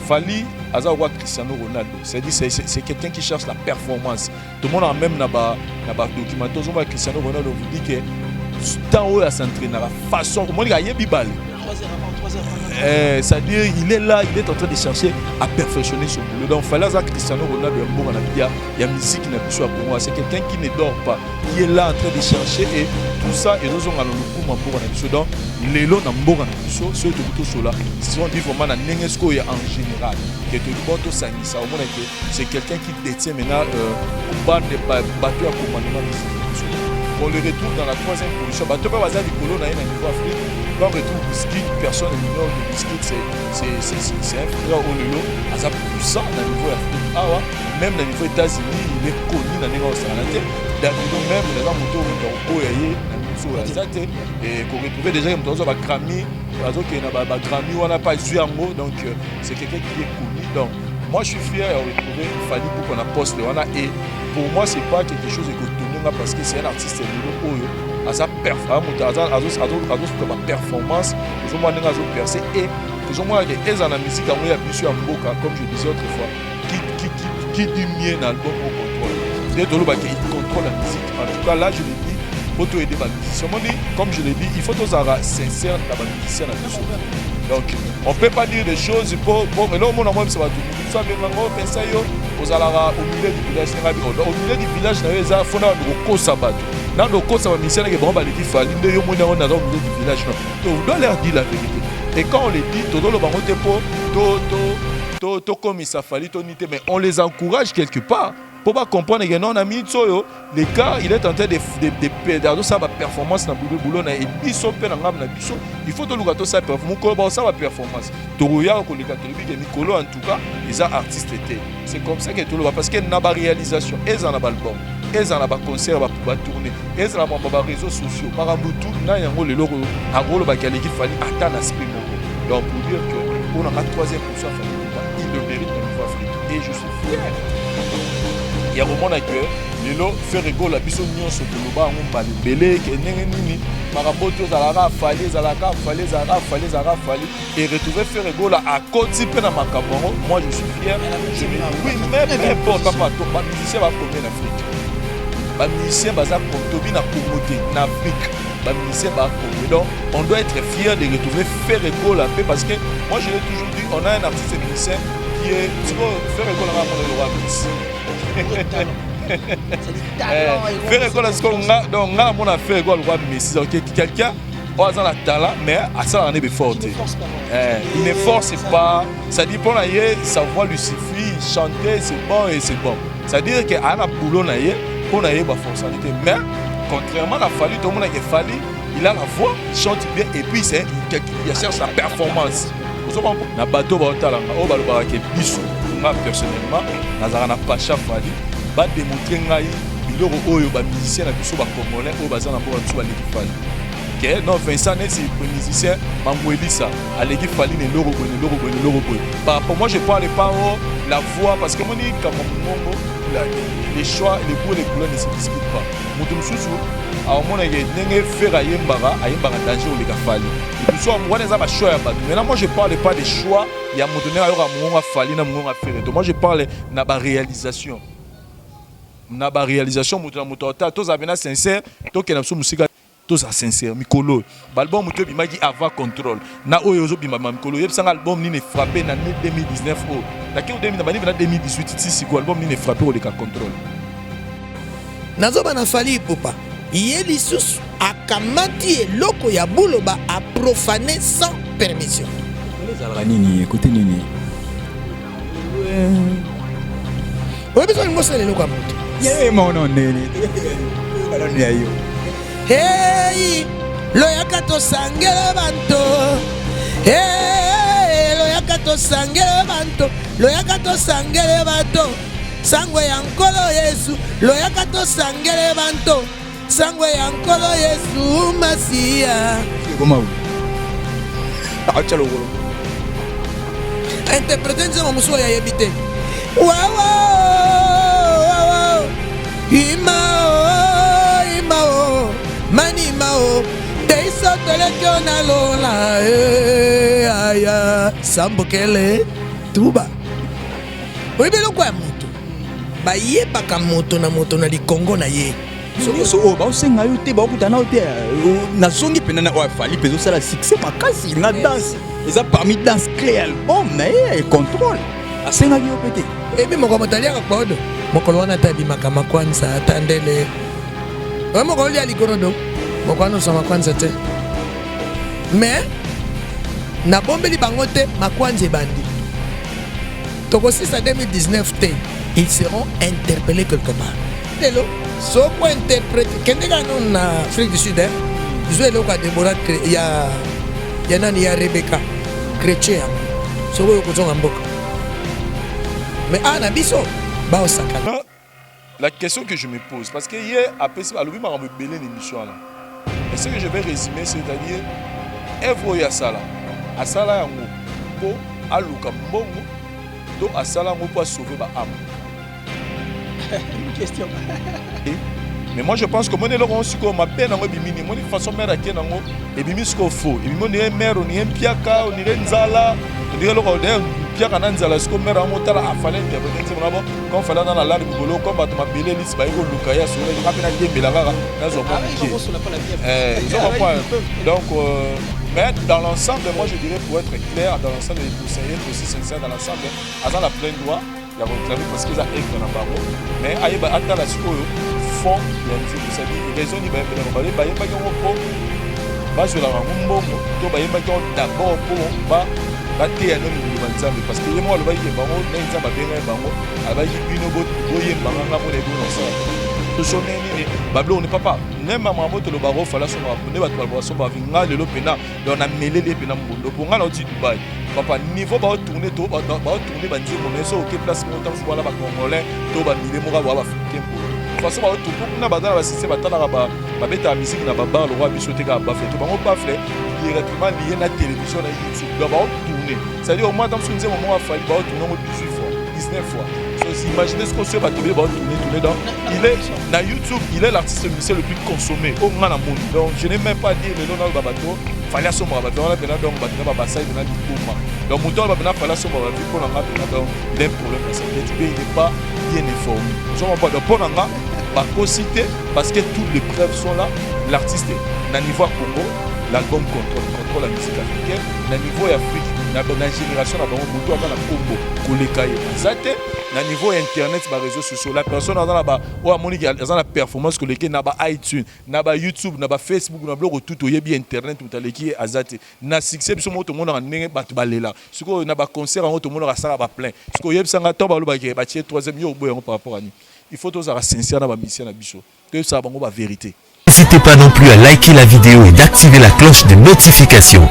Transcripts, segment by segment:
Fali Azawa Cristiano Ronaldo, c'est quelqu'un qui cherche la performance. Tout le monde a même dans document Cristiano Ronaldo vous dit que tant où il s'entraîne, la façon comment il a bibal. C'est-à-dire il est là, il est en train de chercher à perfectionner son boulot. Donc Fali Azawa Cristiano Ronaldo il y a musique qui n'a plus sur moi. C'est quelqu'un qui ne dort pas, qui est là en train de chercher et tout ça et nous avons le coup pour la donc les lots n'ambourent ceux tout cela si on dit vraiment la nengesco en général que tout le monde ça au moins que c'est quelqu'un qui détient maintenant combat de battu à commandement. On le retrouve dans la troisième position. Bateau pas bazar du colo na niveau Afrique. Quand on retrouve Biscuit, personne ne ignore que Biscuit c'est un frère au lelo à sa puissant dans le niveau Afrique. Ah ouais, même dans le niveau États-Unis, il est connu dans les nationalités. Dans même dans la moto au Oyaye et qu'on retrouve déjà dans un Grammy, Grammy on n'a pas eu un mot donc c'est quelqu'un qui est connu. Donc moi je suis fier de retrouver Fali pour qu'on a posté et pour moi c'est pas quelque chose de cotonné parce que c'est un artiste nouveau à sa performance, ils ont moins de percer et ils ont moins de la musique à moi bien sûr comme je disais autrefois qui dit mieux dans l'album au contrôle. C'est tout le monde qui contrôle la musique. En tout cas là je l'ai dit. Pour aider les musiciens. Comme je l'ai dit, il faut tous être sincères dans les musiciens. Donc, on ne peut pas dire des choses pour mais là, au monde, ça va tout. Ça va penser au milieu du village. Au milieu du village, il faut un sabbat. Dans le cas, ça va musicien qui va dire fallait de yo mona on dans le village. Donc, on doit leur dire la vérité. Et quand on les dit, tout le monde est comme ça fallait tonité, mais on les encourage quelque part. Pour pas comprendre que non, les gars, il est en train de perdre sa performance dans le boulot. Il faut que nous sa performance, sa performance. En tout cas, les artistes étaient. C'est comme ça que tout le monde parce qu'il y a une réalisation, ils en ont album, ils en ont concert pour tourner, ils en ont réseaux sociaux. Par exemple, il y a un rôle qui fallait attendre l'aspect. Donc pour dire que on a la troisième position, il le mérite au niveau africain. Et je suis fier. Il y a un moment que les lots fait rigolo la biso nion sur le bas on parle belé que nini maraboto zalaka fallait et retrouver faire rigolo à côté pe na makambo. Moi je suis fier. Je me oui même importe pas tout pas musicien va combien en Afrique. Ba musicien baza comme na communauté en Afrique. Ba musicien va combien. Donc on doit être fier de retrouver faire rigolo la paix parce que moi je l'ai toujours dit on a un artiste musicien qui est tu vois faire rigolo à le roi Messi. Faire école donc on a fait école roi Messi quelqu'un a un talent mais à ça on est fort il ne force pas ça dit pour sa voix lui suffit chanter c'est bon et c'est bon ça veut dire que à la boulot pour la fonctionnalité mais contrairement à Fali tout le monde a Fali il a la voix il chante bien et puis il cherche la performance na bateau ba talent o ba ba ke biso personnellement nazara pas chaque Fali va démontrer ngai biloko oyo ba musicien na biso ba congolais oyo baza na mboka biso ba leki Fali ke non Vincent c'est musicien Mangwelisa aleki Fali ne loro boy pour moi je parle pas la voix parce que mon dit comme mongo les choix les goûts les couleurs ne se discutent pas mutu mususu a mona ke ndenge faire ayembara danger o leka Fali et so moi les ba choix ya bato maintenant moi je parle pas des choix ya mutu ne ayora mongo Fali na mongo faire donc moi je parle na ba réalisation na ba réalisation moto tous abena sincère to ke na so musika tous sincère mikolo album moto bimaki avant contrôle na oyo zo bima mikolo yebsanga album ni ne frappé na 2019 o na ke 2018 si ko album ni ne frappé au le contrôle nazo bana Fali popa yeli sus akamati eloko ya buloba a profaner sans permission les alranini écoutez nini ouais besoin de montrer eloko à moto yeah mon non nini balon ya yo hey loyaka to sangela banto hey loyaka to sangela banto loyaka to sangela banto sangwe ya nkolo Yesu loyaka to sangela banto sangwe ya nkolo Yesu Masia comment achalo golo interpréter nzema musolo ya yebite wawa imao mani mao teiso toleki yo na lola aya sambokele tuba oyebi eloko ya moto bayebaka moto na likongo na ye nyonso oyo baosenga yo te baokutana yo te nazongi mpena na oyo afali mpenza osala succès makasi na danse eza parmi danse clé album na ye contrôle asengaki yo mpe te ebi moko moto aliaka kpodo mokolo wana ata abimaka makwanza ata ndele oyo mokolo lia likolo do moko wana osa makwanza te mais nabombeli bango te makwanza ebandi tokosisa 2019 te ils seront interpellés quelque part lelo soko interprète kende kano na Afrique du Sud zwe eloko ya Deborah ya nani ya Rebecca chrétien soko oyo kozonga mboka mais na biso baosakana. La question que je me pose, parce que hier, après ça, à l'ouïe, m'a rebellé l'émission là. Et ce que je vais résumer, c'est-à-dire, Evro Yassala, Asala Yango, pour Aluka Mbongo, donc Asala Yango pour sauver ma âme. Une question. Mais moi je pense que mon élève aussi comme ma peine en bimini, mon façon mère à qui nango, et bimi ce qu'on faut. Et mon est mère, on est un piaka, on est nzala, on est le piaka nanzala, ce qu'on mère à monter à fallait intervenir. C'est mon quand fallait dans la larme bolo, comme à ma belle liste, bah il faut Lukaya sur les rapines à Yembelaga, dans un point. Donc, mais dans l'ensemble, moi je dirais pour être clair, dans l'ensemble, il faut être aussi sincère dans l'ensemble, à dans la pleine droit. Il y a réclamé parce qu'ils ont écrit dans la barreau. Mais il y a un fond, il y a des raisons qui sont il y a pas de d'abord pour parce que moi le bail est bon, les gens bien bango, avec une botte, boyer banganga pour les bons ensemble. Bablo ne papa, même maman moto le barreau fallait son abonné va toi boisson va venir le pena, on a mêlé les pena mundo. Pour nga l'autre Dubaï. Papa niveau va tourner tout, va tourner va dire mon eso OK place mon temps voilà ba congolais, to ba mille mo va africain pour. Parce que ba tout pour na badala ba sisi ba tala ba beta musique na ba bar le roi bisoté ka ba fait. To bango pas fait directement lié na télévision na YouTube. Ba tourner. C'est-à-dire au moins dans ce moment va fallu ba tourner 18 fois, 19 fois. Imaginez ce qu'on se va tourner dans. Il est dans YouTube, il est l'artiste musicien le plus consommé au monde. Donc je n'ai même pas dit le nom de Babato. Fallait son Babato, on a bien donc Babato Babasai de la Dikouma. Donc mon temps Babana fallait son Babato pour l'en donc il y a un problème parce que le pays n'est pas bien informé. Je ne pas de pour l'en pas cité parce que toutes les preuves sont là. L'artiste est à niveau Congo, l'album contrôle la musique africaine, à niveau Afrique, la génération à Bango dans la Congo, Kolekaye, Zate. Na niveau internet ba réseaux sociaux la personne dans la ba o amoni dans la performance que les na ba iTunes na ba YouTube na ba Facebook na blog tout oyebi internet tout aleki azate na succès biso moto mona ndenge batu balela siko na ba concert en tout monde ra sala ba plein siko oyebi sanga to ba lo ba ke ba tie troisième yo boyo par rapport à ni il faut tous être sincère dans ba mission na biso que ça bango ba vérité. N'hésitez pas non plus à liker la vidéo et d'activer la cloche de notification.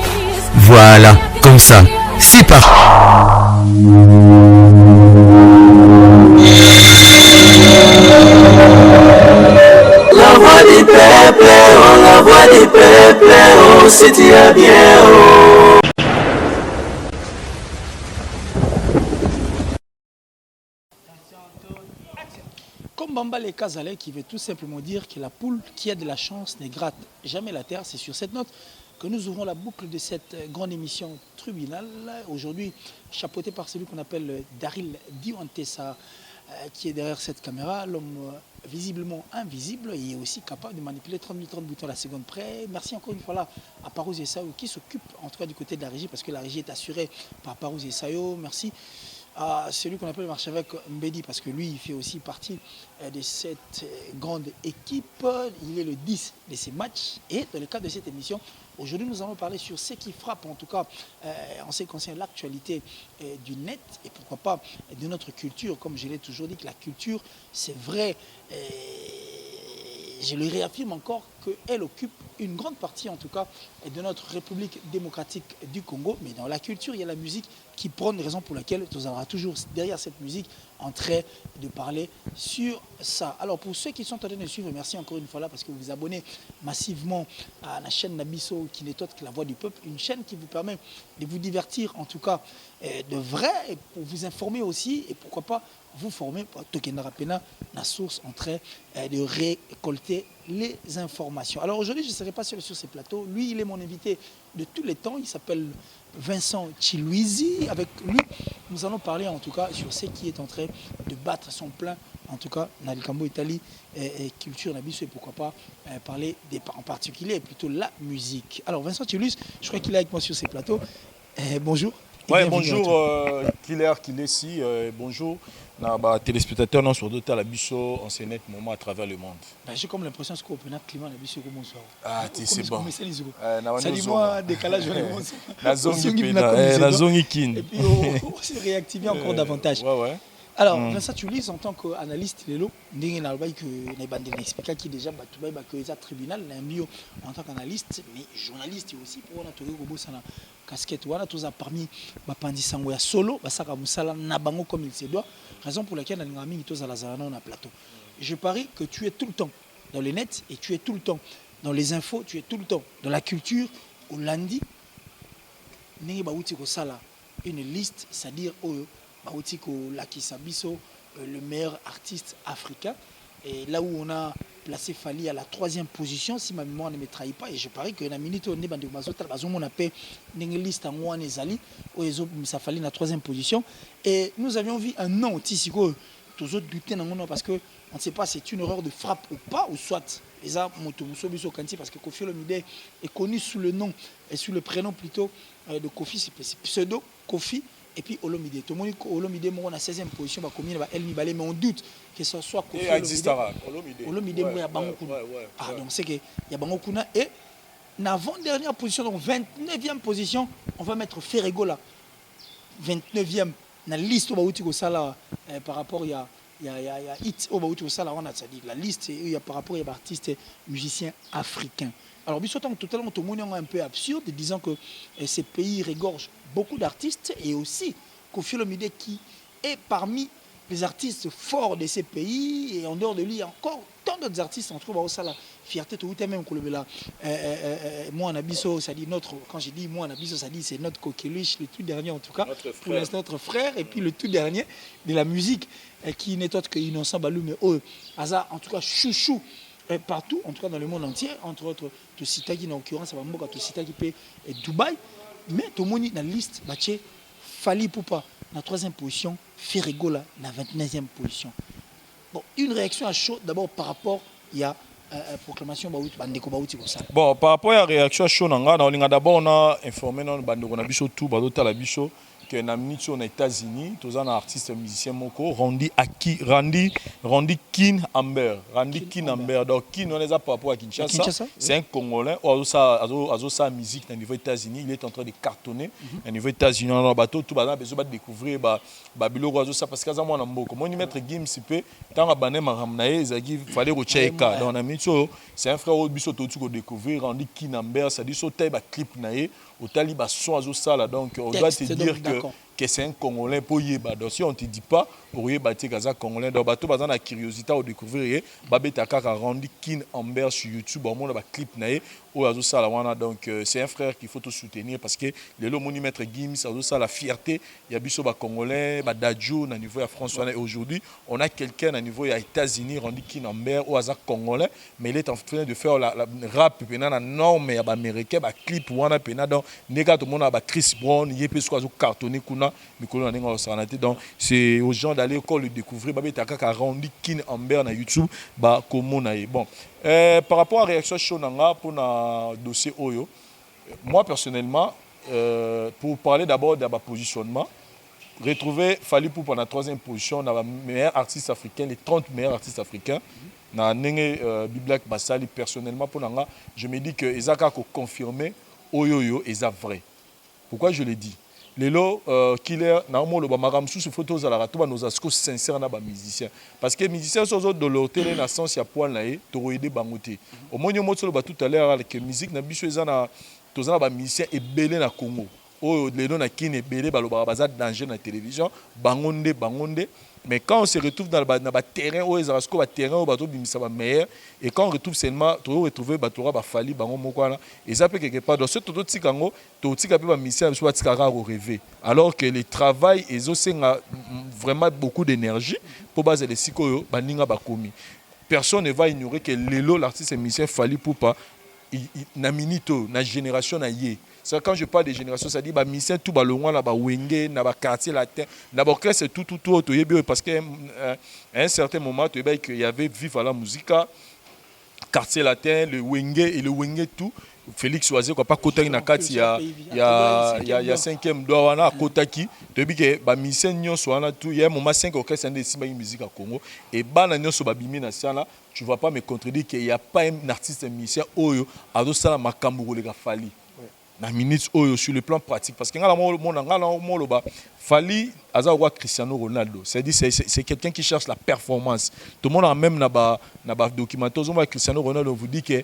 Voilà, comme ça, c'est parti. La voix du peuple, oh, la voix du peuple, oh, si tu es bien, oh. Comme Bamba les Kazalais qui veut tout simplement dire que la poule qui a de la chance ne gratte jamais la terre. C'est sur cette note que nous ouvrons la boucle de cette grande émission Tribunal. Aujourd'hui, chapeauté par celui qu'on appelle Daryl Diwantessa, qui est derrière cette caméra, l'homme visiblement invisible et aussi capable de manipuler 30 000 boutons à la seconde près. Merci encore une fois là à Parouz Essayo qui s'occupe en tout cas du côté de la régie parce que la régie est assurée par Parouz Essayo. Merci à celui qu'on appelle l'archevêque Mbedi parce que lui il fait aussi partie de cette grande équipe. Il est le 10 de ces matchs et dans le cadre de cette émission, aujourd'hui nous allons parler sur ce qui frappe en tout cas en ce qui concerne l'actualité du net et pourquoi pas de notre culture. Comme je l'ai toujours dit que la culture c'est vrai, je le réaffirme encore qu'elle occupe une grande partie en tout cas de notre République démocratique du Congo. Mais dans la culture, il y a la musique qui prend une raison pour laquelle nous aurons toujours derrière cette musique en train de parler sur ça. Alors pour ceux qui sont en train de suivre, merci encore une fois là parce que vous vous abonnez massivement à la chaîne Nabiso qui n'est autre que la voix du peuple. Une chaîne qui vous permet de vous divertir en tout cas de vrai et pour vous informer aussi et pourquoi pas vous former pour Tokenda Rapena, la source en train de récolter les informations. Alors aujourd'hui, je ne serai pas seul sur ce plateau. Lui, il est mon invité de tous les temps. Il s'appelle Vincent Chiluizi. Avec lui, nous allons parler en tout cas sur ce qui est en train de battre son plein, en tout cas, dans le Cambo Italie et culture Nabiso, et pourquoi pas parler en particulier plutôt la musique. Alors Vincent Chiluizi, je crois qu'il est avec moi sur ce plateau. Bonjour. Ouais, bonjour Killer Kilesi, bonjour téléspectateurs non sur d'autres à la Bisso en ce net moment à travers le monde. J'ai comme l'impression que le climat la Bisso comme bonsoir. Ah, c'est bon. Salut-moi, décalage la zone kin. Et puis on s'est réactivé encore davantage. Ouais. Alors, Vincent Chiluizi, en tant qu'analyste, il y a expliqué qui déjà que les tribunal, en tant qu'analyste, mais journaliste aussi, pour on a trouvé que casquette, voilà, tout ça parmi Pandisango solo, Basaka Moussala, Nabango comme il se doit, raison pour laquelle on a mis tous à la Zarana on a plateau. Je parie que tu es tout le temps dans les nets et tu es tout le temps dans les infos, tu es tout le temps dans la culture, au lundi, une liste, c'est-à-dire le meilleur artiste africain. Et là où on a placé Fali à la 3e position, si ma mémoire ne me trahit pas, et je parie que la minute on est dans une liste en Ouane Zali, où ça Fali à la 3e position. Et nous avions vu un nom, Tissiko, tous autres doutés parce qu'on ne sait pas si c'est une erreur de frappe ou pas, ou soit. Et ça, parce que Kofi Olomide est connu sous le nom et sous le prénom plutôt de Kofi, c'est pseudo Kofi. Et puis Olomide. Tout le monde Olomide est à 16e position, mais on doute que ce soit Kofi Olomide. Donc c'est qu'il y a Bangokuna. Et dans l'avant-dernière position, donc 29e position, on va mettre Ferrego là. 29e dans la liste par rapport il y a hit on a la liste il y a par rapport à artistes musiciens africains. Alors totalement tout le monde est un peu absurde disant que ces pays regorgent beaucoup d'artistes et aussi Kofi Olomide qui est parmi les artistes forts de ces pays et en dehors de lui il y a encore tant d'autres artistes on trouve ça la fierté tout même que là moi en abisso ça dit notre quand je dis moi en abisso ça dit c'est notre coqueluche le tout dernier en tout cas pour l'instant notre frère et puis le tout dernier de la musique qui n'est autre que Innocent Balou mais Aza en tout cas chouchou partout en tout cas dans le monde entier entre autres tout cita qui en l'occurrence va mboka tout cita qui peut Dubaï mais tout le monde dans la liste Baché Fali Poupa dans la 3e position Ferrego là dans la 29e position. Bon, une réaction à chaud d'abord par rapport il y a proclamation bon par rapport à la réaction à chaud d'abord on a informé dans bandeko na biso tout badota la biso que na minute aux États-Unis tous un artiste musicien moko Randy Kin Amber donc Kin on les a par rapport à Kinshasa c'est un Congolais azo sa musique au niveau États-Unis il est en train de cartonner au niveau États-Unis on a bateau tout bazan besoin de découvrir biloko azo ça parce que ça moi na mboko moi ni mettre game sipe tant bané maramnae ezaki fallait rechecker donc na minute c'est un frère biso tout ko découvrir Randy Kin Amber ça dit sauter ba clip naé au tali ba son azo ça là donc on doit te dire que c'est un Congolais pour yeba donc si on te dit pas pour yeba te kaza Congolais donc bateau bazan la curiosité au découvrir babeta kaka Randy Kin Amber sur YouTube au monde ba clip naé ou azo ça là wana donc c'est un frère qu'il faut tout soutenir parce que les lomoni maître Gims azo ça la fierté il y a biso ba Congolais ba Dadjo na niveau ya France et aujourd'hui on a quelqu'un à niveau ya États-Unis Randy Kin Amber ou aza Congolais mais il est en train de faire la rap pena na norme ya ba américain ba clip wana pena donc nega tout monde ba Chris Brown yepé so azo cartonner kuna mikolo na nenga osanate donc c'est aux gens d'aller encore le découvrir babeta kaka Randy Kin Amber na YouTube ba komona e bon par rapport à la réaction Shonanga pour le dossier Oyo, moi personnellement, pour parler d'abord de ma positionnement, retrouver Fali Poupa dans la 3e position, dans les meilleurs artistes africains, les 30 meilleurs artistes africains, dans la Biblak Bassali, personnellement, pour Nanga, je me dis que Ezaka a confirmé Oyo est vrai. Pourquoi je le dis? Lelo killer na mo lo ba magam sous photos à la ratoba nos asko sincère na ba musicien parce que musicien so zo de l'hôtel na sens ya poil na e toroide bangote au monyo motso ba tout à l'heure que musique na biso ezana tozana ba musicien ebele na Congo o lelo na kine ebele ba lo ba baza danger na télévision bangonde mais quand on se retrouve dans le terrain où ils ont un terrain où ils ont meilleur et quand on retrouve seulement on retrouve batora Fali bango mokwana et ça peut quelque part dans ce tout petit kango tout petit peu mission soit tikara au rêver alors que le travail ils ont vraiment beaucoup d'énergie pour baser les sikoyo baninga bakomi personne ne va ignorer que Lelo, l'artiste et musicien Fally Ipupa, na minito, na génération na yé. C'est quand je parle de génération, ça dit bah musicien tout bah loin là bah wenge, na bah quartier latin, na bah c'est tout parce qu'à un certain moment tu vois qu'il y avait Vive à la Musica, quartier latin, le wenge et le wenge tout. Félix Oisé quoi pas kotaki na kati ya 5e doigt wana kotaki depuis que ba musicien nyonso wana tout il y a un moment 5 orchestres de simba musique à Congo et bana nyonso ba bimi na sana tu vas pas me contredire qu'il y a pas un artiste musicien oyo ado sala makambo le Fally na minutes oyo sur le plan pratique parce que ngala mo loba Fally azawa Cristiano Ronaldo c'est quelqu'un qui cherche la performance tout le monde a même na ba documentaire on voit Cristiano Ronaldo vous dit que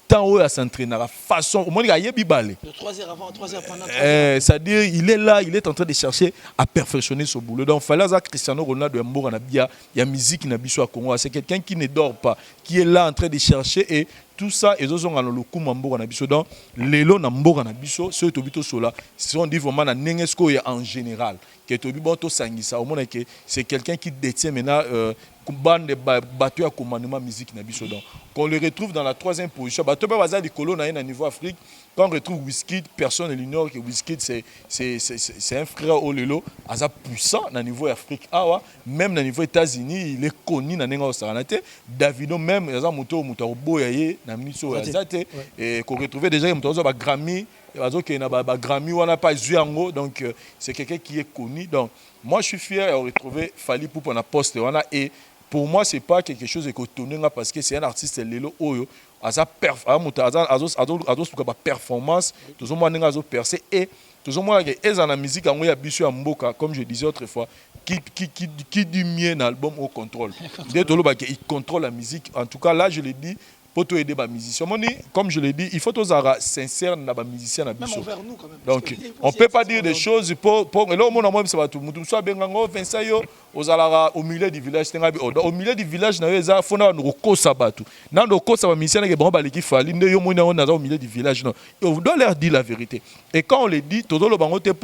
temps où il s'entraîne la façon au moins il y a bibalé de 3 heures avant 3 heures pendant c'est-à-dire il est là il est en train de chercher à perfectionner son boulot donc fallait ça Cristiano Ronaldo il y a musique na biso à Congo c'est quelqu'un qui ne dort pas qui est là en train de chercher et tout ça et ils ont dans le coup mambo na biso donc lelo na mboka na biso ce tobito sola si on dit vraiment na nengesko en général que tobi bon to sangisa au moins que c'est quelqu'un qui détient maintenant bande de bateau à commandement musique na biso donc qu'on le retrouve dans la 3e position bateau ba baza likolo na un niveau Afrique quand on retrouve Wizkid personne n'ignore que Wizkid c'est un frère au lelo asa puissant na niveau Afrique awa même na niveau États-Unis il est connu na nenga osaranate Davido même asa moto boyaye na miso azate et qu'on retrouve déjà moto ba Grammy ba Grammy wana pas zuango donc c'est quelqu'un qui est connu donc moi je suis fier de retrouver Fally Ipupa na poste wana et pour moi c'est pas quelque chose de cotonné parce que c'est un artiste lelo oyo asa performance tout monde nga percer et tout monde que eza na musique en ya biso ya mboka comme je disais autrefois qui dit mieux dans l'album au contrôle dès tout le ba il contrôle la musique en tout cas là je le dis pour te aider les musiciens. Comme je l'ai dit, il faut tous être sincère dans les musiciens. Même envers nous quand même. Donc, on ne peut pas dire des choses pour et là, on soit bien au milieu du village. Au milieu du village, il faut nous sabatu. Dans le cas ça musicien qui bon baliki Fally, au milieu du village. On doit leur dire la vérité. Et quand on le dit, tout le monde est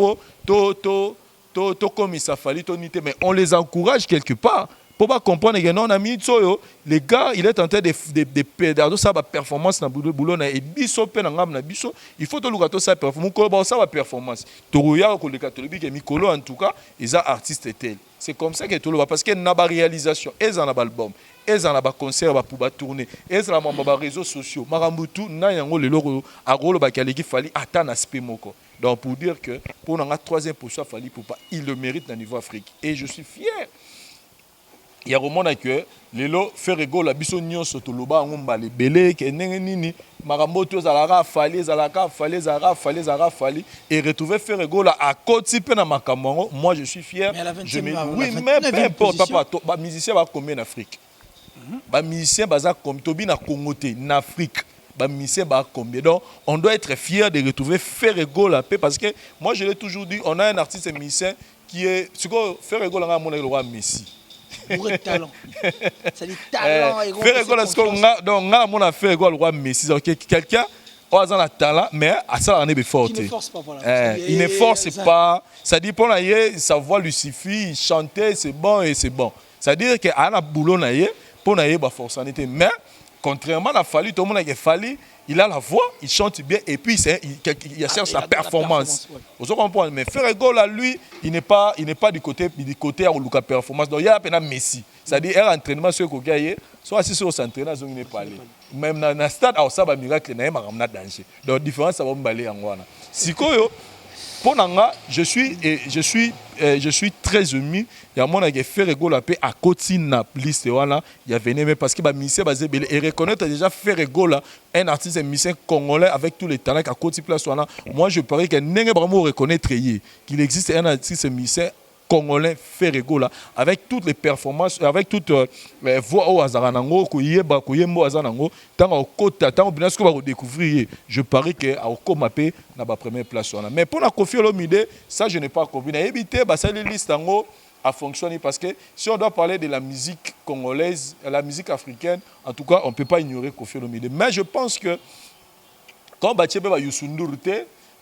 comme ça Fally, mais on les encourage quelque part. Pour pas comprendre que non ami tsoyo les gars il est en train de perdre sa performance dans boulot na et biso pe na ngam na biso il faut to luka to sa performance ko ba sa performance to roya ko le catholique et mikolo en tout cas ils ont artiste tel c'est comme ça que tout le parce que na ba réalisation ils en a album ils en a ba concert ba pour ba tourner ils en a ba réseaux sociaux marambutu na yango le loko a rolo ba kaleki Fally atteindre aspect moko donc pour dire que pour na 3e position Fally Ipupa il le mérite dans niveau Afrique et je suis fier. Il y a vraiment que lelo faire la biso nyonso to loba ngomba le belé que nini maramoto zalaka Fally et retrouver faire la à côté pe na makambo moi je suis fier je me oui même peu importe papa ba musicien va combien en Afrique ba musicien baza comme tobi na Congo te en Afrique ba musicien ba combien donc on doit être fier de retrouver faire la paix parce que moi je l'ai toujours dit on a un artiste musicien qui est ce que faire la mon le roi Messi. Pour être talent. C'est du talent. Faire école à ce qu'on a, donc on a fait école au roi Messi. Quelqu'un a un talent, mais à ça on est fort. Il ne force pas, voilà. Il ne force pas. Ça dit pour naïe, sa voix lui suffit, chanter c'est bon et c'est bon. Ça veut dire qu'à un boulot naïe, pour naïe bah force en était. Mais contrairement à Fally, tout le monde a Fally. Il a la voix, il chante bien et puis il cherche la performance. Vous comprenez? Mais Ferregola, lui, il n'est pas du côté où il a performance. Donc il y a à peine Messi. C'est-à-dire un entraînement sur le gars, soit assis sur s'entraîner, il n'est pas allé. Même dans le stade, ça va miracle, il n'y a pas de danger. Donc la différence, ça va me balayer en Ghana. Si pour Nanga, je suis très ému. Il y a mon qui fait rigoler à côté de la liste. Il y a venu parce que musicien basé et reconnaître déjà fait rigoler un artiste musicien congolais avec tous les talents à côté de place. Moi, je parie que n'est vraiment reconnaître qu'il existe un artiste musicien congolais fait rigoler avec toutes les performances, avec toutes les voix au Azaranango, Kouyeba, Kouyembo Azanango, tant au côté, tant au bien ce qu'on va redécouvrir. Je parie que à Okomapé n'a pas première place. Mais pour la Koffi Olomide, ça je n'ai pas compris. Éviter, ça les listes en haut à fonctionner parce que si on doit parler de la musique congolaise, la musique africaine, en tout cas, on ne peut pas ignorer Koffi Olomide. Mais je pense que quand Bachebe va Youssou Ndour,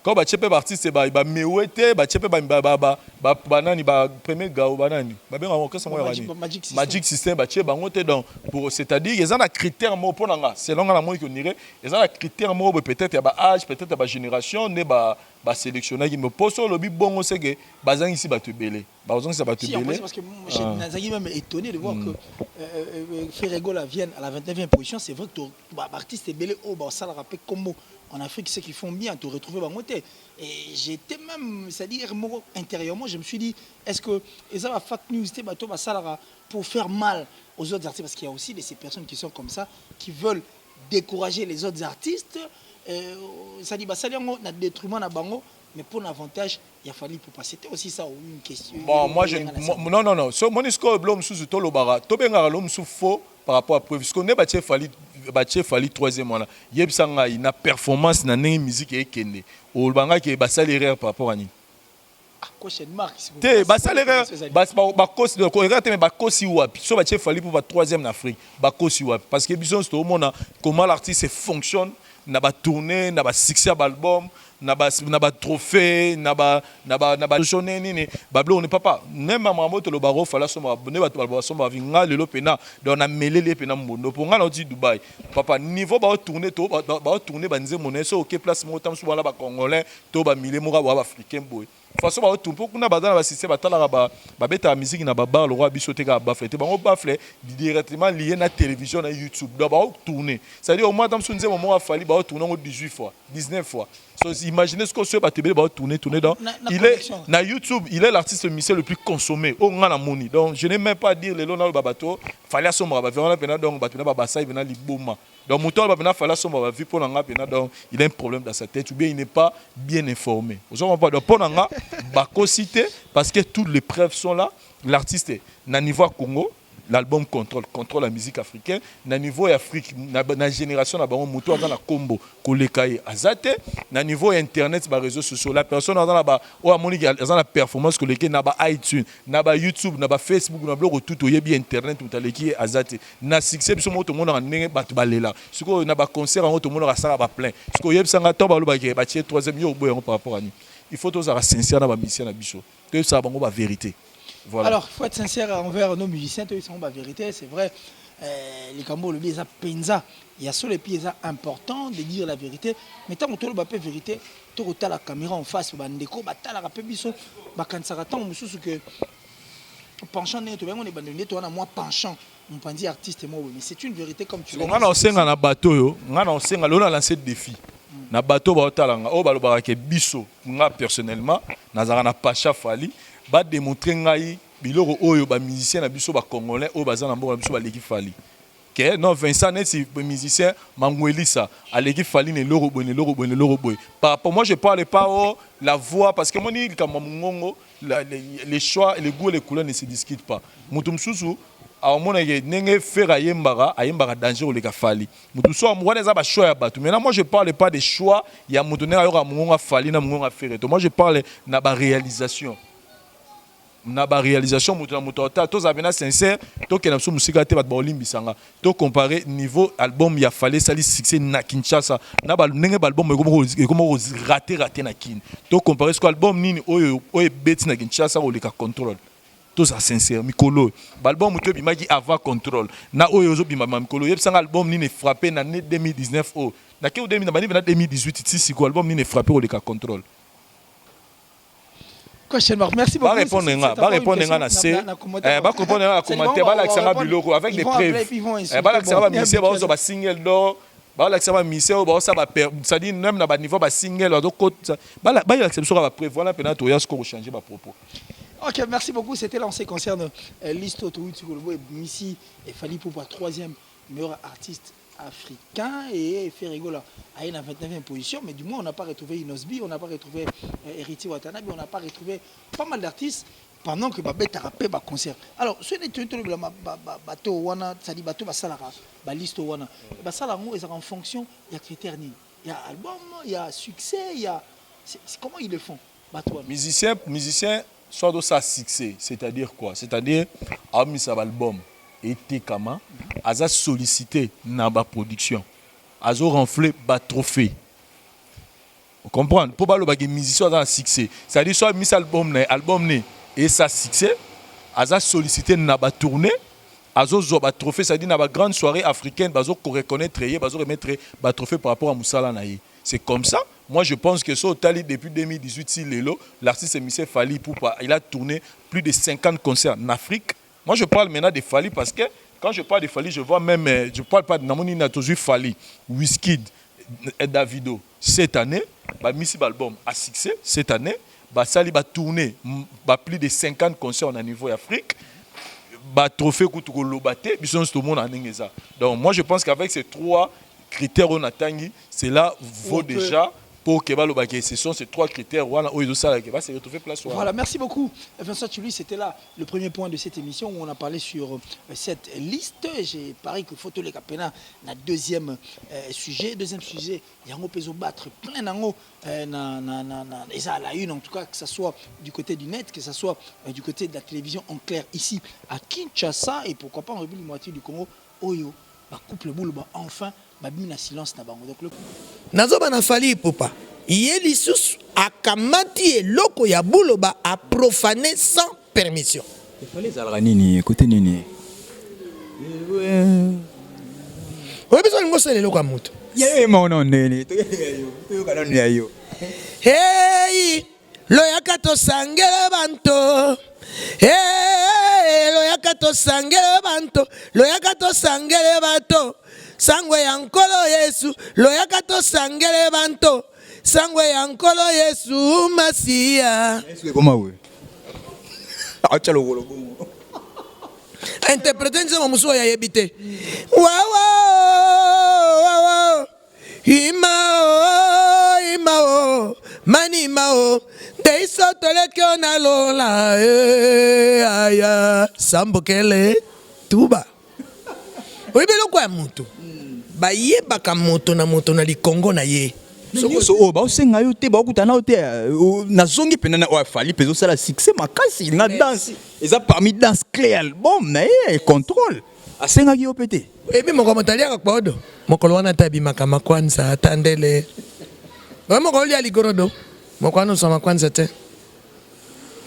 quand ba chepe artiste ba mewete ba chepe ba nani ba premier gao ba nani ba benga mo kesa mo ya nani Magic System ba chepe bango te donc pour c'est-à-dire ils ont un critère mo pour nanga selon la moi qui dirait ils ont un critère mo peut-être ba âge peut-être ba génération ne ba sélectionner qui me pose le bi bongo c'est que bazang ici ba te belé bazang ça ba te belé parce que j'ai même étonné de voir que Ferrego la vienne à la 29e position. C'est vrai que l'artiste est belé au bah ça le rappelle comme en Afrique ceux qui font bien te retrouver dans côté et j'étais même c'est-à-dire intérieurement je me suis dit est-ce que ils ont fake news bateau bah ça pour faire mal aux autres artistes parce qu'il y a aussi ces personnes qui sont comme ça qui veulent décourager les autres artistes ça dit bah ça a détruit na bango mais pour l'avantage il a fallu pour passer c'était aussi ça une question bon moi je non so monisco blom sous to lobara to benga l'homme sous faux par rapport à preuve parce qu'on est battu fali troisième mois là yebsanga ina performance na musique et kende o banga ke ba salaire par rapport à ni question marque te ba salaire ba kosi de regarde mais ba kosi wapi so battu fali pour ba troisième en Afrique ba kosi wapi parce que bison c'est au monde comment l'artiste fonctionne na ba tourner na ba succès album na ba trophée na ba journée nini bablo on n'est pas même maman to lo baro fala so ba ne ba to ba so ba vinga lelo pena donc na melele pena mbondo pour nga na di Dubaï papa niveau ba tourner to ba tourner ba nze monnaie so OK place mo tam so ba congolais to ba mille mo ba africain boy façon ba tout pour kuna bazana ba système batala ba beta musique na ba bar le roi bisoté ka ba flete bango ba flete directement lié na télévision na YouTube donc ba tourner c'est à dire au moins tam so nze moment a fallu ba tourner 18 fois 19 fois so imaginez ce que ce batebe ba tourner dans il est na YouTube il est l'artiste musicien le plus consommé au ngana moni donc je n'ai même pas dire le lona ba bato fallait somba ba vraiment pena donc bato na ba basai bena liboma donc moto ba bena fallait somba ba vie pour nga pena donc il a un problème dans sa tête ou bien il n'est pas bien informé vous savez pas donc pour nga ba cité parce que toutes les preuves sont là l'artiste na niveau Congo l'album contrôle la musique africaine na niveau Afrique na génération na bango moto dans la combo kolekaye azate na niveau internet ba réseaux sociaux la personne dans la ba o amoni dans la performance koleke na ba iTunes na ba YouTube na ba Facebook na blog tout oyebi internet mutaleki azate na succès biso moto mona ndenge batu balela siko na ba concert en to mona ka sala ba plein siko yebi sanga to ba lo ba ke ba tie troisième yo boy par rapport à ni il faut tous être sincère na ba mission na biso to ça bango ba vérité. Voilà. Alors, il faut être sincère envers nos musiciens, ils sont la vérité, c'est vrai. Les Cambo, le biais penza, il y a sur les pieds important de dire la vérité. Mais tant que tu as la vérité, tu as la caméra en face, tu as la biso, quand ça attend, que penchant, tu as moi penchant. On peut dire artiste et moi, mais c'est une vérité comme tu l'as dit. On a un bateau, on a lancé le défi. Na bateau, on a biso, moi personnellement, Nazarana Pacha Fali. Ba démontrer ngai biloko oyo ba musicien na biso ba congolais o bazana mboka biso ba leki fali que non Vincent net si musicien Mangwelisa a leki fali ne loro boy par rapport moi je parle pas la voix parce que moni comme mongo les choix les goûts les couleurs ne se discutent pas mutum susu a mona ye nenge faire ayembara danger le ka fali mutum so mo wana za ba choix ya batu maintenant moi je parle pas des choix ya mutum ne ayoka mongo fali na mongo faire moi je parle na ba réalisation na ba réalisation moto tous abena sincère to ke na so musika te bat ba olimbisanga to comparer niveau album ya fallait sali succès na Kinshasa na ba ndenge ba album ko rater na kin to comparer ce album nini oyo beti na Kinshasa o le ka contrôle tous à sincère mikolo ba album to bimaki avant contrôle na oyo zo bima mikolo yebsanga album nini frappé na 2019 o na ke 2018 si ko album nini frappé o le ka contrôle. Merci beaucoup. Va répondre à C. Va répondre à commenter. Va l'accéder à biloko avec des preuves. Va l'accéder à misser. Va aussi single d'or. Va l'accéder à misser. Va aussi ça dit même na niveau ba single donc va l'accéder sur la preuve. Voilà pendant tout ce qu'on changer ma propos. Ok, merci beaucoup. C'était là en ce qui concerne Listo Touitsukolbo et Missy et Fally Ipupa troisième meilleur artiste africain et Ferrego là à la 29e position, mais du moins on n'a pas retrouvé Inosbi, on n'a pas retrouvé Héritier Watanabe, on n'a pas retrouvé pas mal d'artistes pendant que Babé Tarapé va concert. Alors ce n'est pas bateau wana, ça dit bateau basalara, liste wana, basalara est en fonction il y a critères ni, il y a album, il y a succès, il y a comment ils le font musicien soit de ça succès, c'est-à-dire quoi? C'est-à-dire à mis ça album et kama aza sollicité na ba production azo renflé ba trophée Vous comprenez? Pour pas le musicien dans le succès. C'est-à-dire soit mis album et ça succès, a sollicité na ba tournée, a zo ba trophée, c'est-à-dire na ba grande soirée africaine, ba zo reconnaître ba zo remettre ba trophée par rapport à Moussala naï. C'est comme ça. Moi, je pense que ça, depuis 2018, si Lelo, l'artiste Michel Fally Ipupa, il a tourné plus de 50 concerts en Afrique. Moi, je parle maintenant de Fally parce que quand je parle de Fally, je vois même, je parle pas de Namoni Natozu Fally, Wizkid, Davido. Cette année, Missy Album a succès. Cette année, Sali va tourner plus de 50 concerts au niveau Afrique. Trophée Koutouko Lobate, bisons tout le monde en Ingeza. Donc, moi, je pense qu'avec ces trois critères on attend, cela vaut déjà pour que ce sont ces trois critères où ils se retrouver place. Voilà, merci beaucoup Vincent Tchouli. C'était là le premier point de cette émission où on a parlé sur cette liste. J'ai pareil que Photo Le Capena, le deuxième sujet, il y a un peu de battre plein d'ango à la une, en tout cas, que ce soit du côté du net, que ce soit du côté de la télévision en clair ici à Kinshasa et pourquoi pas en République moitié du Congo. Oyo, couple boule, enfin. Babina silence na bango donc le nazoba na Fally Ipupa ye lisusu akamati eloko ya buloba a profané sans permission. Il fallait zalra nini côté nini oui besoin de ngosela eloko ya moto ye mono nene to kana ni ayo hey loyaka tosangela banto hey loyaka tosangela banto loyaka tosangela bato sangwe ya nkolo Yesu loyaka tosangele banto sangwe ya nkolo Yesu Masia. Est-ce que comment oui acha lo golo bongo interpréter nzema muso ya yebite wawo imao mani mao deiso tolekyo na lola aya sambokele tuba oyebeli kwa moto bayebaka moto na likongo na ye so o ba osenga yo te ba okutana te na zongi pena na Fally pezo sala succès makasi na danse eza parmi danse clé album na ye contrôle asenga yo pété ebi moko motaliaka kpodo mokolo wana tabi makama kwanza atandele ba moko lia ligorodo moko wana so makwanza te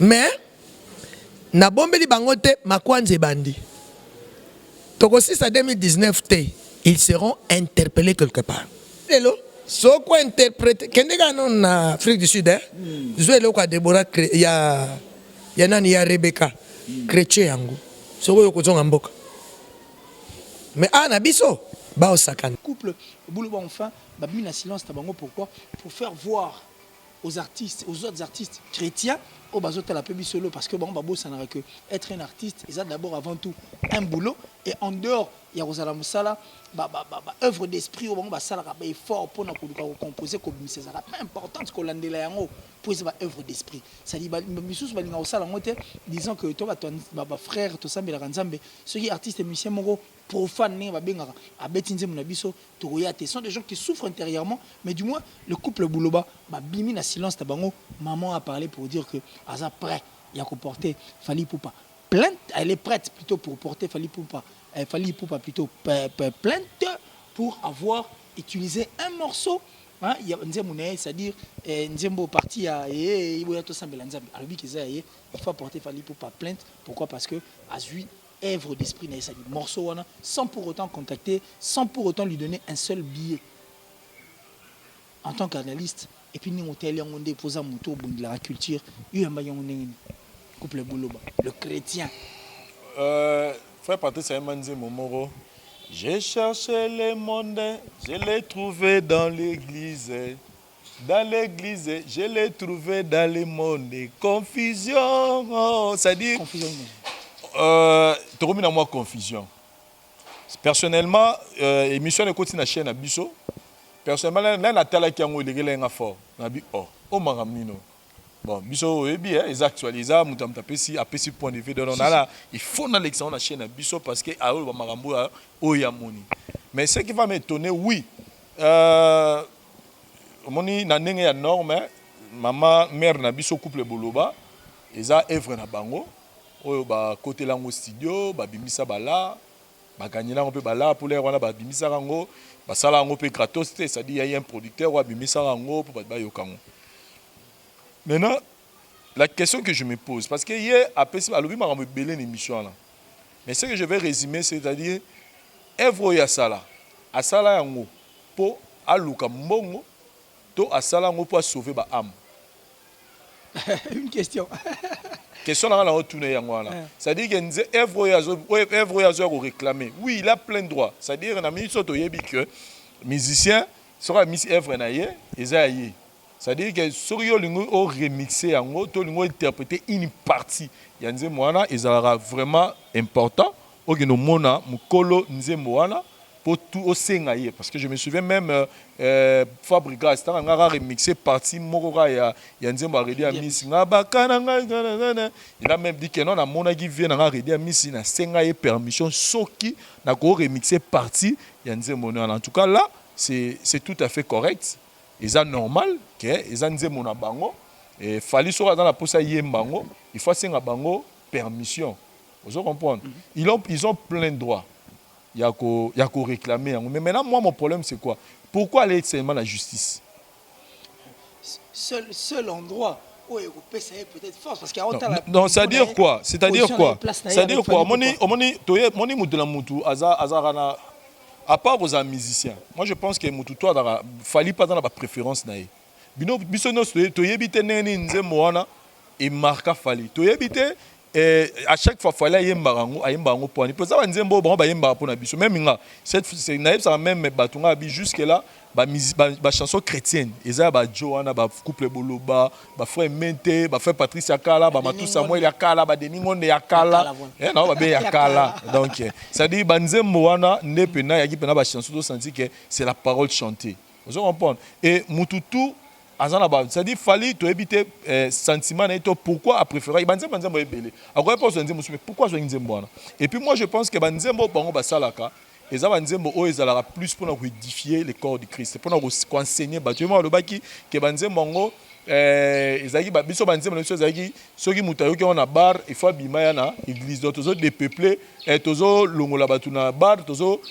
mais na bombeli bango te makwanza ebandi toko 6 à 2019 te ils seront interpellés quelque part. Hello, so quoi interpréter? Kendega non na Afrique du Sud, hein? Zoé lo kwa Deborah, ya nani ya Rebecca, chrétien yango. So quoi yoko zonga mboka. Mais na biso, ba osakana. Couple, boulot enfin, babi na silence tabango pourquoi? Pour faire voir aux artistes, aux autres artistes chrétiens, au bazota la pébi solo parce que bon babo ça n'a que être un artiste, ils ont d'abord avant tout un boulot et en dehors il y a Rosala Moussala œuvre d'esprit au bon ba sala ba effort pour na composer comme c'est ça la plus importante que l'andela yango pour ça œuvre d'esprit ça dit ba missus ba linga osala moté disant que toi ba frère to sambela kanzambe ceux qui artistes et musiciens mongo profane ba benga abetinze mona biso to royate sont des gens qui souffrent intérieurement mais du moins le couple Bouloba ba bimi na silence tabango maman a parlé pour dire que Aza prêt, il y a qu'à porter Fally Ipupa plainte, elle est prête plutôt pour porter Fally Ipupa plutôt plainte pour avoir utilisé un morceau. Hein, il y a c'est-à-dire Nzembo parti à il faut porter Fally Ipupa plainte. Pourquoi? Parce que Azui œuvre d'esprit c'est-à-dire morceau sans pour autant contacter, sans pour autant lui donner un seul billet. En tant qu'analyste. Et puis nous avons déposé un moto de la culture. Couple Bouloba, le chrétien. Frère Patrice Manzi Momoro, j'ai cherché le monde, je l'ai trouvé dans l'église. Dans l'église, je l'ai trouvé dans le monde. Confusion. C'est-à-dire. Confusion. Tu remets dans moi confusion. Personnellement, l'émission est continue à la chaîne à Bisso. Personnellement, là, la télé qui a eu des gens forts. Oh, maramino. Bon, biso bien, ils actualisent, mutam tapesi, apesi point de vue de là. Il faut dans l'exemple la chaîne biso parce que a o marambo o yamoni. Mais ce qui va m'étonner, oui, moni na ndenge ya norme, maman mère na biso couple Bouloba, ils a œuvre na bango, oyo ba côté lango studio, ba bimisa bala. bagagner on peut là pour les wana ba bimisa rango ba sala ngo pe gratos, c'est-à-dire il y a un producteur wa bimisa rango pour ba yokango. Maintenant, la question que je me pose, parce que hier, après, je vais me belé une émission là. Mais ce que je vais résumer, c'est-à-dire, Evro Yasala, Asala Yango, pour Aluka Mbongo, to Asala Yango pour sauver ma âme. Une question. Question là, on a retourné Yango là. C'est-à-dire que Evro Yasala a réclamé. Oui, il a plein de droits. C'est-à-dire, on a mis sur que musicien sera mis Evro Naye, Esaïe. C'est-à-dire que si on a remixé, on a interprété une partie. Il y a vraiment important. On a pour tout au Sengaye. Parce que je me souviens même, Fabrica, il a remixé partie. Il a même dit que non, on a remixé permission. Soki, on a remixé partie. En tout cas, là, c'est tout à fait correct. Et c'est normal que les gens mon bango et fallait soit dans la posa yembango, il faut c'est bango permission. Vous comprenez? Ils ont plein de droits. Il y a qu'à réclamer. Mais maintenant moi mon problème c'est quoi? Pourquoi aller seulement la justice? Seul endroit où il peut essayer peut-être force parce qu'il y a non, c'est-à-dire quoi? C'est-à-dire quoi? C'est-à-dire quoi? Moni mutela mutu azarana. À part vos musiciens, moi je pense que Moutoutoua il fallait pas dans la préférence naïe. Bino bisono to yebite neni nze moana et marka fallait. To yebite à chaque fois fallait yembarango ayembarango pour ni. Pour ça nze mbo ba yemba pour na biso même nga cette c'est naïf ça même batunga bi jusque là ba chanson chrétienne eza ba Joana ba couple boloba ba frère Mente ba frère Patrice Yakala ba Matou Samuel Yakala ba Denis Monde Yakala non ba be Yakala donc ça dit ba nzembo wana ne pena yaki pena ba chanson to senti que c'est la parole chantée vous comprenez et mututu azana ba ça dit fallait to éviter sentiment et pourquoi a préféré ba nzembo ebele akoya pas nzembo pourquoi zo nzembo wana et puis moi je pense que ba nzembo bango ba salaka et ça va dire que plus pour édifier le corps du Christ, pour nous enseigner. Tu vois, le baki que banze mongo, ezaki biso banze mongo ezaki soki mutayo ki on a bar, il faut bimaya na église d'autres dépeuplé, tozo longola batuna bar, tozo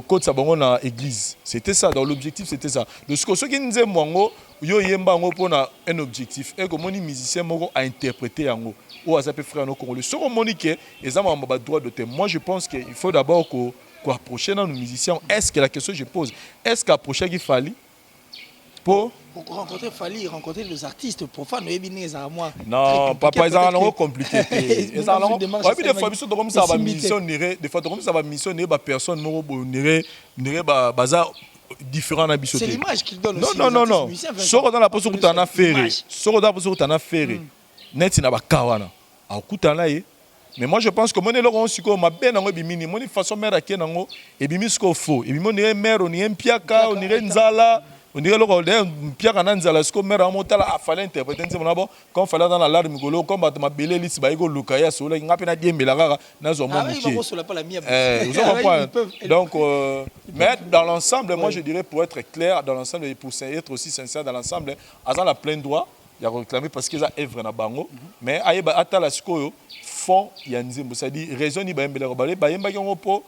côte sabongo na église. C'était ça dans l'objectif, c'était ça. Le ce qui nze mongo yo yemba ngo pona un objectif et comme on musicien mongo a interprété yango ou azape frère no congolais. Ce qu'on monique ezama ba droit de thème. Moi je pense qu'il faut d'abord que approcher dans nos musiciens. Est-ce que la question que je pose, est-ce qu'approcher qu'il fallait pour rencontrer Fali, rencontrer les artistes profanes, non, papa, ils ont compliqué. Ils ont des fois, ça va missionner, des fois, ça va missionner, personne n'aurait bazar différent à c'est l'image qu'ils donnent aussi. Non. Sors dans la poste où tu en as ferré. Sors dans la poste où tu en as ferré. Net, il n'a pas kawana. À Koutana, mais moi je pense que mon élève si quoi ma ben en bimini mon façon mère qui nango et bimi ce qu'il faut et bimi on est mère on est piaka on est nzala on est le piaka nzala ce que mère a monté là fallait interpréter mon abo quand fallait dans la larme golo comme ma belé liste ba ego lukaya so là ngapi na diembe la rara na zo mon muki vous comprenez donc mais dans l'ensemble moi je dirais pour être clair dans l'ensemble et pour être aussi sincère dans l'ensemble azan la plein droit il y a réclamé parce qu'ils a œuvre na bango mais ayeba atala sikoyo fond ya nzembo c'est-à-dire raison ni bayembela ko balé bayemba ki ngo po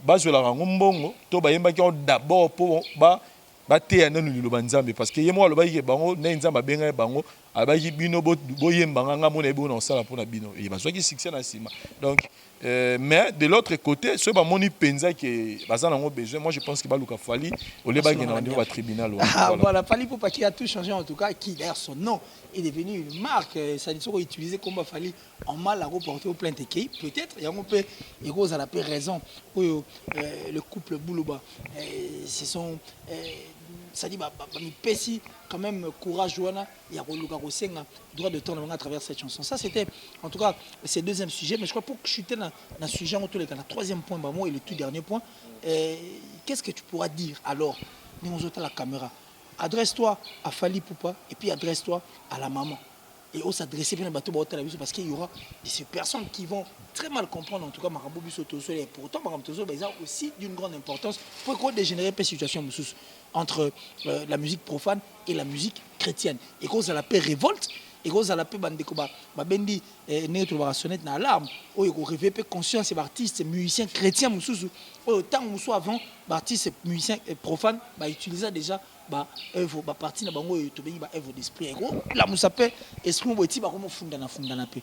bazwela rango mbongo to bayemba ki d'abord po ba te ya nanu liloba nzambe parce que yemo aloba ki bango na nzamba benga bango abaki bino boyemba nga mo na ebo na sala pour na bino et bazwa ki succès na sima donc mais de l'autre côté ce ba moni penza que bazana ngo besoin moi je pense que baluka fali au lieu ba gena au tribunal voilà Fali Poupa qui a tout changé en tout cas qui d'ailleurs son nom est devenu une marque ça dit soit utilisé comme Fali en mal à reporter au plainte qui peut-être il y a un peu Rose a la raison pour le couple Boulouba ce sont ça dit Pessi quand même courage Joana il y a Roluka Rosenga droit de temps à travers cette chanson ça c'était en tout cas c'est le deuxième sujet mais je crois pour chuter dans le sujet en tous les cas le troisième point et le tout dernier point qu'est-ce que tu pourras dire alors nous à la caméra adresse-toi à Fali Poupa et puis adresse-toi à la maman et on s'adresser bien à bateau parce qu'il y aura ces personnes qui vont très mal comprendre en tout cas Marabout Bissotoso et pourtant Marabout Bissotoso est aussi d'une grande importance pour qu'on dégénérer pas situation entre la musique profane et la musique chrétienne et qu'on a la paix révolte et que la paix bandeko bendi neutre ba sonnette na alarme o ko réveiller conscience artiste musicien chrétien mususu o tant musu avant artiste musicien profane ba utiliser déjà ba œuvre ba partie na bango to bengi ba œuvre d'esprit ko la musape esprit mo ti ba ko funda na paix.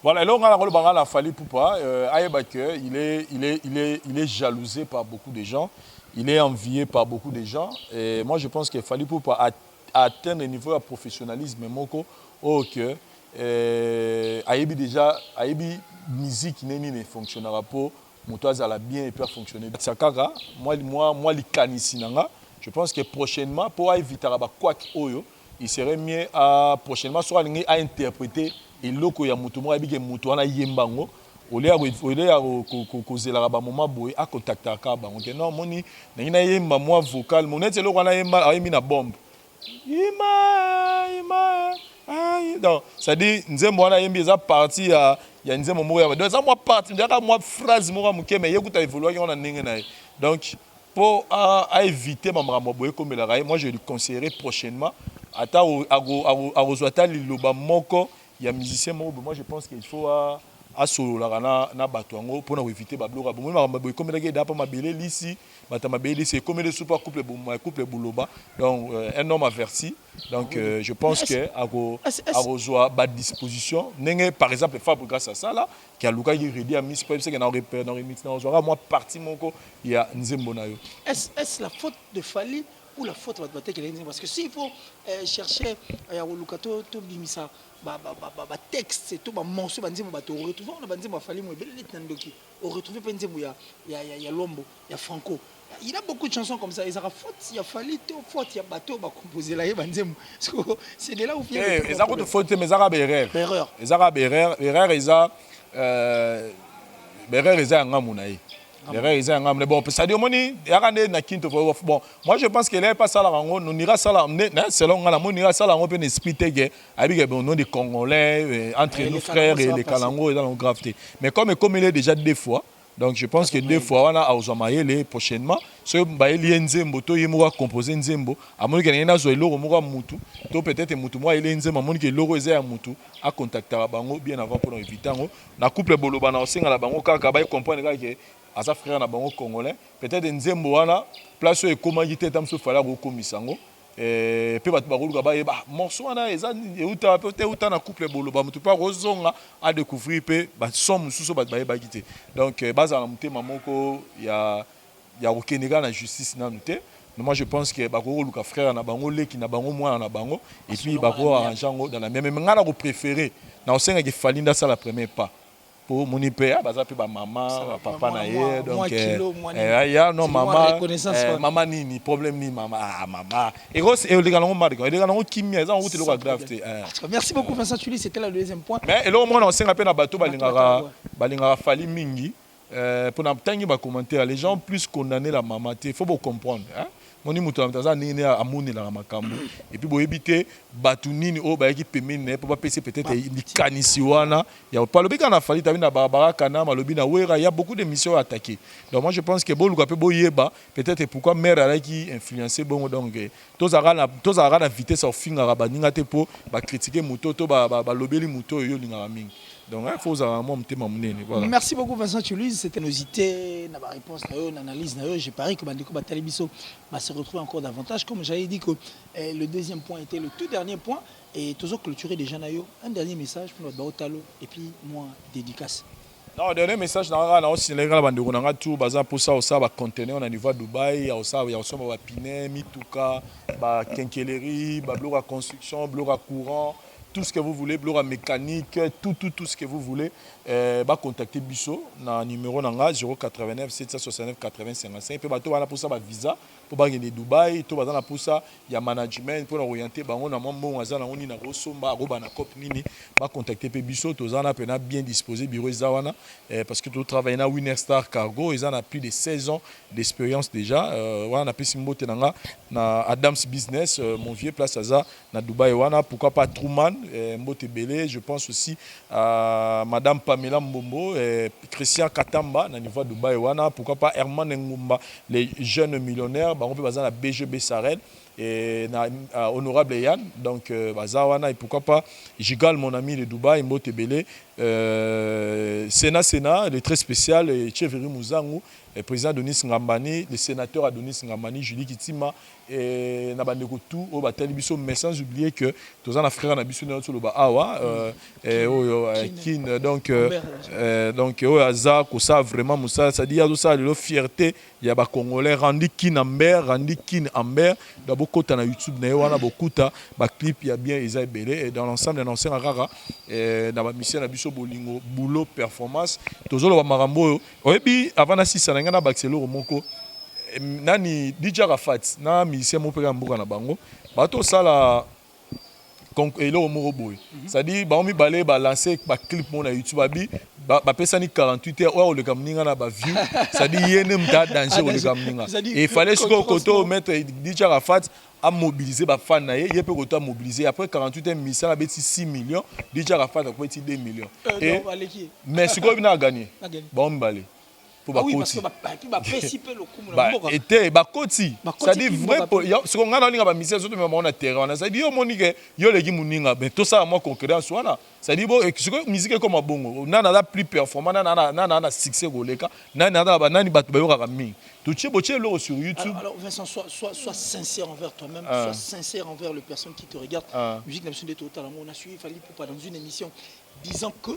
Voilà, et là on a le banga la Fally Ipupa ayeba que il est jalousé par beaucoup de gens, il est envié par beaucoup de gens et moi je pense que Fally Ipupa a atteint le niveau de professionnalisme moko OK ayebi déjà ayebi musique neni ne fonctionnera pas moto azala bien et peut fonctionner sakaka moi likanisi nanga je pense que prochainement pour éviter ba kwak oyo il serait mieux à prochainement soit à interpréter et loko ya moto mo abi ke moto wana yembango ole ya kozela ba moment boy a contacter ka bango que non moni na yemba moi vocal mon net loko wana yemba ayemi na bombe ima donc ça dit nzembo wana yembi eza partie ya nzembo moko ya donc ça moi partie ndaka moi phrase moko muke mais yekuta évoluer on a ndenge na donc pour à éviter makambo boye comme la raille moi je lui conseillerais prochainement ata agozwata liloba moko ya musicien moko moi je pense qu'il faut à solola na bato yango pour éviter babloka bon makambo boye comme la geda pa mabele lisi bata mabele c'est comme le super couple buloba donc un homme averti donc je pense que agozwa ba disposition nenge par exemple Fabre grâce à ça là qui a luka qui ready à Miss Pep c'est que na repère dans remix na ozwa moi partie moko ya nzembo na yo est la faute de Fally ou la faute de Batek parce que s'il faut chercher à lukato to bimisa ba texte c'est tout ba morceau banzemo ba to retrouver on banzemo Fally mo belé tandoki on retrouver penzemo ya Lombo ya Franco il a beaucoup de chansons comme ça ils a faute il y a Fally to faute il y a bateau ba composer là banzemo c'est de là où vient les a de faute mais ça erreur ils a erreur ils a erreur ils a ngamunaï bon ça dit moni yakande na kinto bon moi je pense que là pas ça là on ira ça là selon on ira ça là on peut expliquer avec bon nom de congolais entre nos frères et les kalango et dans la gravité mais comme il est déjà deux fois donc je pense que deux fois on a Aouzamaye prochainement ce baeli nzembo to yemo composer nzembo amoni que na zo eloko moko mutu to peut-être mutu moi il nzembo amoni que loko eza ya mutu a contacter bango bien avant pour éviter ngo na couple boloba na osenga la bango kaka ba comprendre que à sa frère na bango congolais peut-être nzembo wana place e komaki te tamso fala ko komisango pe bat ba kuluka ba morceau wana eza euta peut-être euta na couple boloba mutu pa rozonga a découvrir pe ba somme suso bat ba kité donc baza na mutema moko ya okenega na justice na nute moi je pense que ba ko luka frère na bango leki na bango mwana na bango et puis ba ko arrangeango dans la même ngana ko préférer na osenga ki falinda ça la première pas pour mon père baza pe ba maman papa na ye donc ya non maman maman ni problème ni maman maman et les gars non kimia ça on te gravité merci beaucoup Vincent Tully c'était le deuxième point mais et là au moins on senga pe na bato balingara Fally mingi pour na tangi ba commentaire les gens plus condamner la maman il faut beaucoup comprendre hein moni muto amtaza nini amoni la makambo et puis boyebité batu nini o ba ki pemene pour pas passer peut-être likanisi wana ya pas lobi kana Fally tabi na Barbara kana malobi na wera il y a beaucoup de missions attaquées donc moi je pense que bo luka pe boyeba peut-être pourquoi mère ala qui influencer bon donc tous ara na vitesse au finga ba ninga te po ba critiquer muto to ba lobeli muto yo linga mingi. Donc il faut voilà. Merci beaucoup Vincent Tully, c'était nos idées, na réponse na analyse na j'ai pari que bandiko batali biso va se retrouver encore davantage comme j'avais dit que le deuxième point était le tout dernier point et toujours clôturer déjà na un dernier message pour notre Baotalo et puis moi dédicace. Non, dernier message na aussi les gars bandiko na tout bazan pour ça ba conteneur na niveau Dubaï, ya ça ya so ba pine mituka ba kenkeleri, ba bloc à construction, bloc à courant tout ce que vous voulez, bloc mécanique, tout ce que vous voulez, contactez Bisso dans le numéro 089 769 80 55. Et puis, pour ça, visa, pour aller à Dubaï, pour ça, il y a management, pour orienter, on a contacter Bisso, tout ça, on a bien disposé, bureau Zawana, parce que tout travail dans Winner Star Cargo, ils ont plus de 16 ans d'expérience déjà. On a pu s'imboter dans Adams Business, mon vieux place à Dubaï, pourquoi pas Truman. Mbote Belé, je pense aussi à Madame Pamela Mbombo, Christian Katamba, dans niveau de Dubaï, pourquoi pas Herman Ngumba, les jeunes millionnaires, on peut baser la BGB Sarel, et honorable Yann, donc Bazawana, et pourquoi pas Jigal, mon ami de Dubaï, Mbote Belé, Sénat, le très spécial, Tcheveri Mouzangou, le président Denis Ngambani, le sénateur Adonis Ngambani, Julie Kitima, et Nabandeko tout, au Batel Bisso, mais sans oublier que tous en frère Nabisso sur le Awa, Kin, donc, Aza, Kosa, vraiment, Moussa, ça dit, il y a tout ça, la fierté, il y a des Congolais, Randy Kin Amber, d'abord, quand on a YouTube, il y a beaucoup de clips, il y a bien Isaïe Belé, et dans l'ensemble, il y a un ancien Rara, dans la mission Nabisso Bolingo, boulot, performance, toujours le Marambo, et puis, avant la 6 ans, il y a un Baxelo Romoko. Nani DJ Rafat na musicien mo peka mboka na bango bato sala elo mo boy ça dit ba mi balé ba lancer ba clip mo na YouTube abi ba pesa ni 48 heures o le kamninga na ba view ça dit yene mta danger o le kamninga et il fallait ce koto mettre DJ Rafat a mobiliser ba fan na ye peut koto mobiliser après 48 heures misa na beti 6 millions DJ Rafat a beti 2 millions et mais ce qu'on a gagné ba mi balé. Oui, parce que participer le coup était bakoti ça dit vrai ce qu'on a dans la mission surtout même on a terrain ça dit yo monique yo les muninga mais tout ça moi concurrence wana ça dit bon ce que musique comme bongo nana plus performant nana succès goleka nana nani batu bayoka kami tout chez le sur YouTube. Alors Vincent, sois sincère envers toi-même, sois sincère envers les personnes qui te regardent. Musique Nation de Total, on a suivi Fally Poupa dans une émission disant que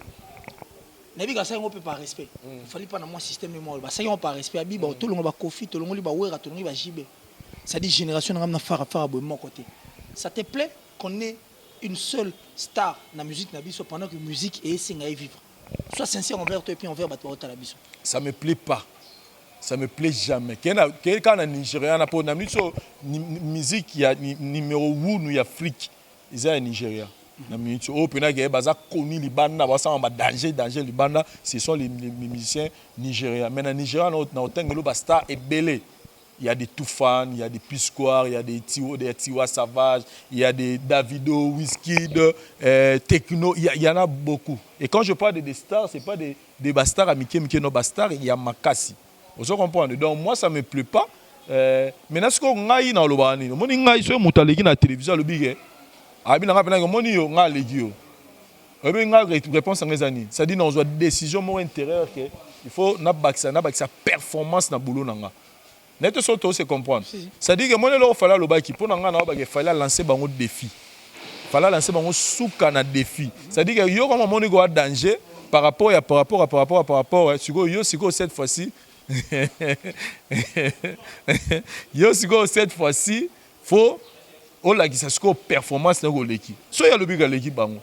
ça on peut pas respect. Il fallait pas dans mon système de moi. Ça on pas respect. Abi tout le monde va Kofi, tout le monde va Wera, tout le monde va JB. Ça dit génération on a faire à mon côté. Ça te plaît qu'on ait une seule star dans la musique nabiso pendant que la musique est singa vivre. Sois sincère envers toi et puis envers Batwa Talabiso. Ça me plaît pas. Ça me plaît jamais. Quand on a Nigeria na pour musique il y a numéro 1 nous y Afrique. Ils ont Nigeria. Au Pénagé, Baza connu Libanda, danger Libanda, ce sont les musiciens nigériens. Mais en Nigeria, on a star et belé. Il y a des Toufan, il y a des Piscoir, il y a des Tiwa Savage, il y a des Davido, Wizkid, Techno, il y en a beaucoup. Et quand je parle des stars, ce n'est pas des bastars amitiés, mais no bastars, il y a Makassi. Vous comprenez? Donc moi, ça ne me plaît pas. Maintenant, ce qu'on a dans le Bani, on a sur la télévision, le big. Abina rapena moni yo nga legio. Ebe nga réponse en années. Ça dit non, on une décision mo intérieure que il faut na baksa performance na boulot nanga. Net so to se comprendre. Ça dit que moi le fallait le baki pour nga na ba fallait lancer bango défi. Fallait lancer bango souka na défi. Ça dit que yo comme moni go danger par rapport siko yo siko cette fois-ci. Yo siko cette fois-ci faut oh la qui performance na goleki so ya lobi galeki bango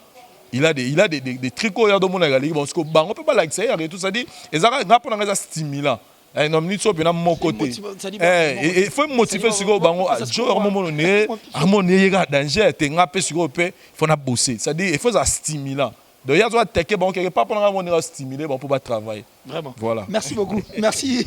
il a des tricots ya do mona galeki bango parce que bango peut pas la ça ya tout ça dit ezaka ngapo na stimulant non minute so bien mon côté il faut motiver sur bango joueur moment né harmonie ya danger te ngape sur pe faut na bosser ça dit il faut ça stimulant donc il y a soit teke bango quelque part pendant on stimuler bon pour pas travailler vraiment voilà merci beaucoup merci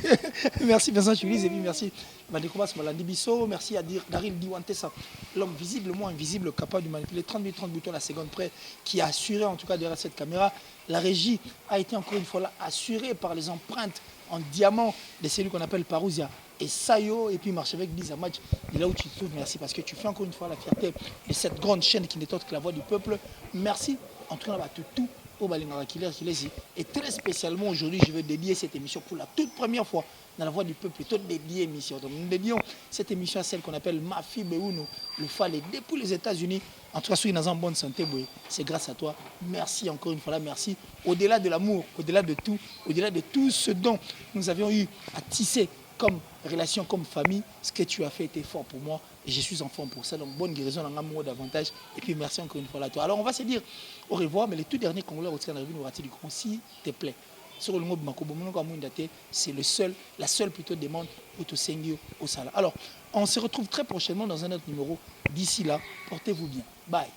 Vincent Chulis et puis merci Badekobas Malandi Bisso, merci à Daryl Diwantessa, l'homme visiblement invisible, capable de manipuler 30 boutons à la seconde près, qui a assuré en tout cas derrière cette caméra. La régie a été encore une fois là, assurée par les empreintes en diamant de celui qu'on appelle Parousia et Sayo, et puis marche avec Blizamatch, de là où tu te trouves, merci parce que tu fais encore une fois la fierté de cette grande chaîne qui n'est autre que la voix du peuple. Merci, en tout cas, tout au Balingara Killer Kilesi. Et très spécialement aujourd'hui, je veux dédier cette émission pour la toute première fois dans la voix du peuple, toute dédiée émission. Donc nous dédions cette émission à celle qu'on appelle Mafi Beuno, le Fallait depuis les États-Unis. En tout cas, soyez dans une bonne santé, c'est grâce à toi. Merci encore une fois là, merci. Au-delà de l'amour, au-delà de tout ce dont nous avions eu à tisser comme relation, comme famille, ce que tu as fait était fort pour moi et je suis en forme pour ça. Donc bonne guérison, un amour davantage. Et puis merci encore une fois à toi. Alors on va se dire au revoir, mais le tout dernier Congolais au nous rater du grand, s'il te plaît. Sur le mot c'est la seule plutôt demande pour te sengi au sala. Alors, on se retrouve très prochainement dans un autre numéro. D'ici là, portez-vous bien. Bye.